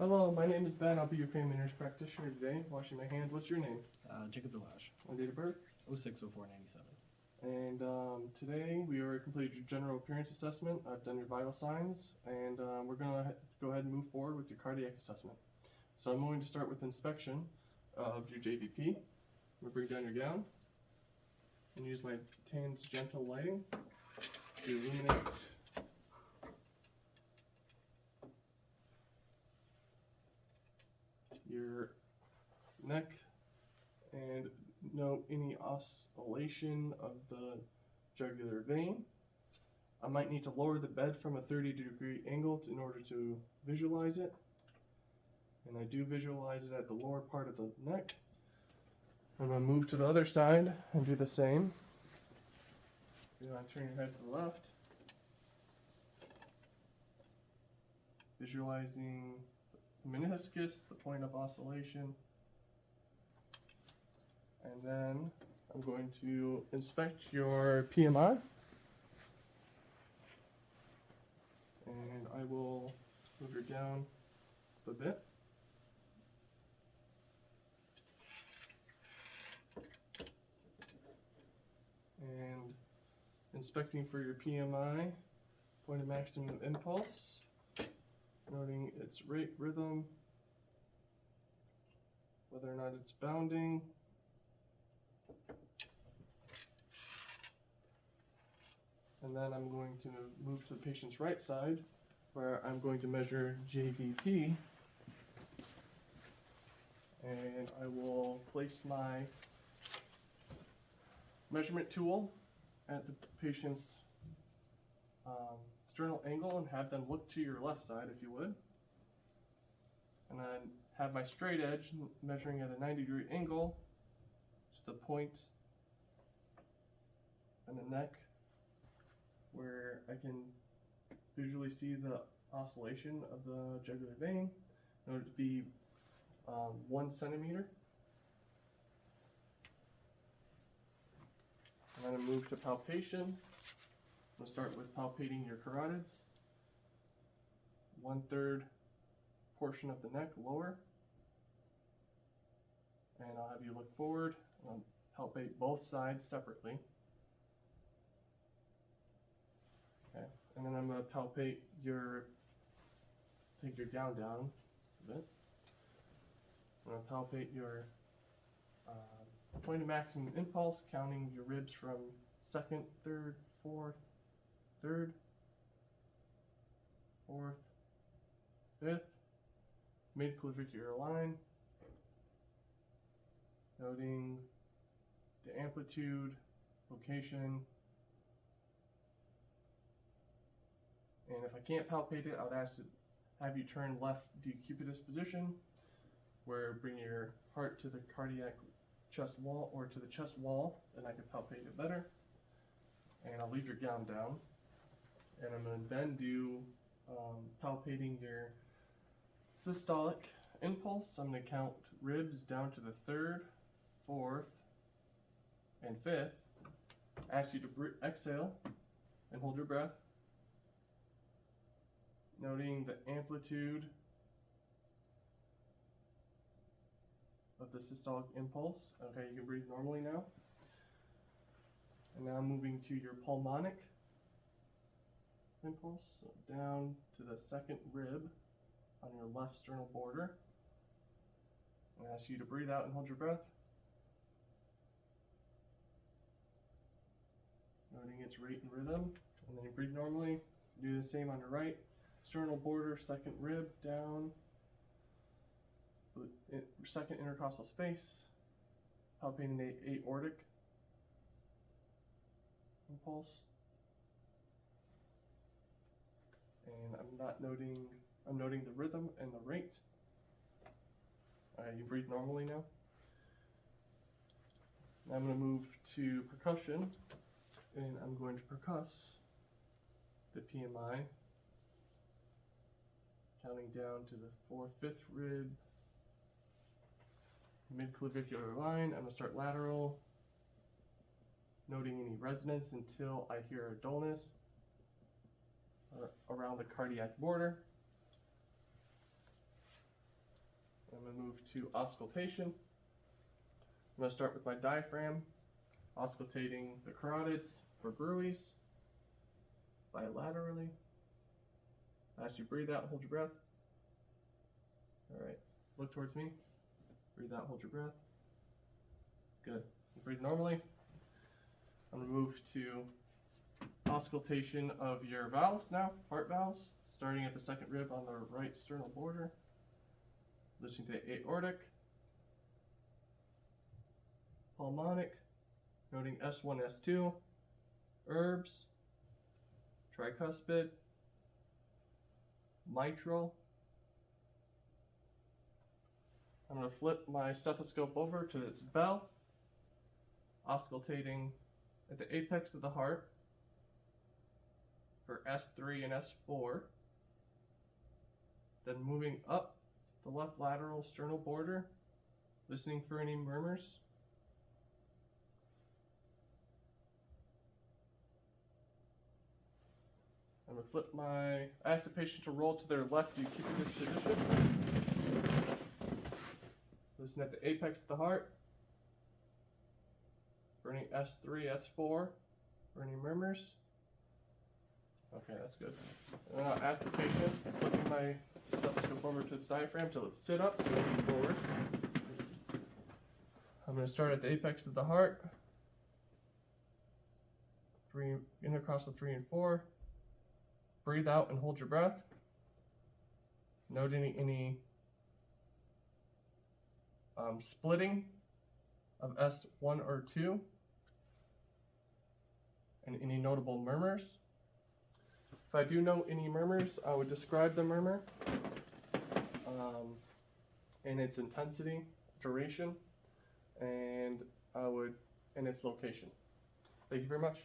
Hello, my name is Ben. I'll be your family nurse practitioner today. Washing my hands. What's your name? Jacob Delash, And date of birth? 060497. And today we are completed your general appearance assessment. I've done your vital signs, and we're going to go ahead and move forward with your cardiac assessment. So I'm going to start with inspection of your JVP. I'm going to bring down your gown and use my TAN's gentle lighting to illuminate your neck and note any oscillation of the jugular vein. I might need to lower the bed from a 30-degree angle in order to visualize it. And I do visualize it at the lower part of the neck. I'm going to move to the other side and do the same. You're going to turn your head to the left. Visualizing the meniscus, the point of oscillation. And then I'm going to inspect your PMI. And I will move her down a bit. And inspecting for your PMI, point of maximum impulse, noting its rate, rhythm, whether or not it's bounding. And then I'm going to move to the patient's right side, where I'm going to measure JVP. And I will place my measurement tool at the patient's sternal angle and have them look to your left side, if you would. And then have my straight edge measuring at a 90-degree angle to the point and the neck, where I can visually see the oscillation of the jugular vein in order to be 1 centimeter. I'm going to move to palpation. I'm going to start with palpating your carotids, 1/3 portion of the neck lower, and I'll have you look forward. I'll palpate both sides separately. Okay, and then I'm going to palpate take your gown down a bit. I'm going to palpate your point of maximum impulse, counting your ribs from 2nd, 3rd, 4th, 3rd, 4th, 5th, mid-clavicular line, noting the amplitude, location, and if I can't palpate it, I would ask to have you turn left decupitous position, where bring your heart to the cardiac chest wall or to the chest wall, and I can palpate it better. And I'll leave your gown down, and I'm going to then do palpating your systolic impulse. I'm going to count ribs down to the 3rd, 4th, and 5th. Ask you to exhale and hold your breath, noting the amplitude of the systolic impulse. Okay, you can breathe normally now. And now moving to your pulmonic impulse, so down to the 2nd rib on your left sternal border. I ask you to breathe out and hold your breath, noting its rate and rhythm. And then you breathe normally. Do the same on your right sternal border, 2nd rib down, 2nd intercostal space, palpating the aortic impulse. And I'm noting the rhythm and the rate. You breathe normally now. Now I'm going to move to percussion, and I'm going to percuss the PMI, counting down to the 4th, 5th rib, mid-clavicular line. I'm going to start lateral, noting any resonance until I hear a dullness around the cardiac border. move to auscultation. I'm going to start with my diaphragm, auscultating the carotids for bruits bilaterally. As you breathe out, hold your breath. Alright, look towards me. Breathe out, hold your breath. Good. Breathe normally. I'm going to move to auscultation of your valves now, heart valves, starting at the second rib on the right sternal border. Listening to aortic, pulmonic, noting S1, S2, herbs, tricuspid, mitral. I'm going to flip my stethoscope over to its bell, auscultating at the apex of the heart for S3 and S4. Then moving up the left lateral sternal border, listening for any murmurs. I'm going to ask the patient to roll to their left. Do you keep in this position? Listen at the apex of the heart for any S3, S4, or any murmurs. Okay, that's good. And then I'll ask the patient, flipping my stethoscope over to its diaphragm to sit up and lean forward. I'm going to start at the apex of the heart. Intercostal 3 and 4. Breathe out and hold your breath. Note any splitting of S1 or 2 and any notable murmurs. If I do know any murmurs, I would describe the murmur and its intensity, duration, and its location. Thank you very much.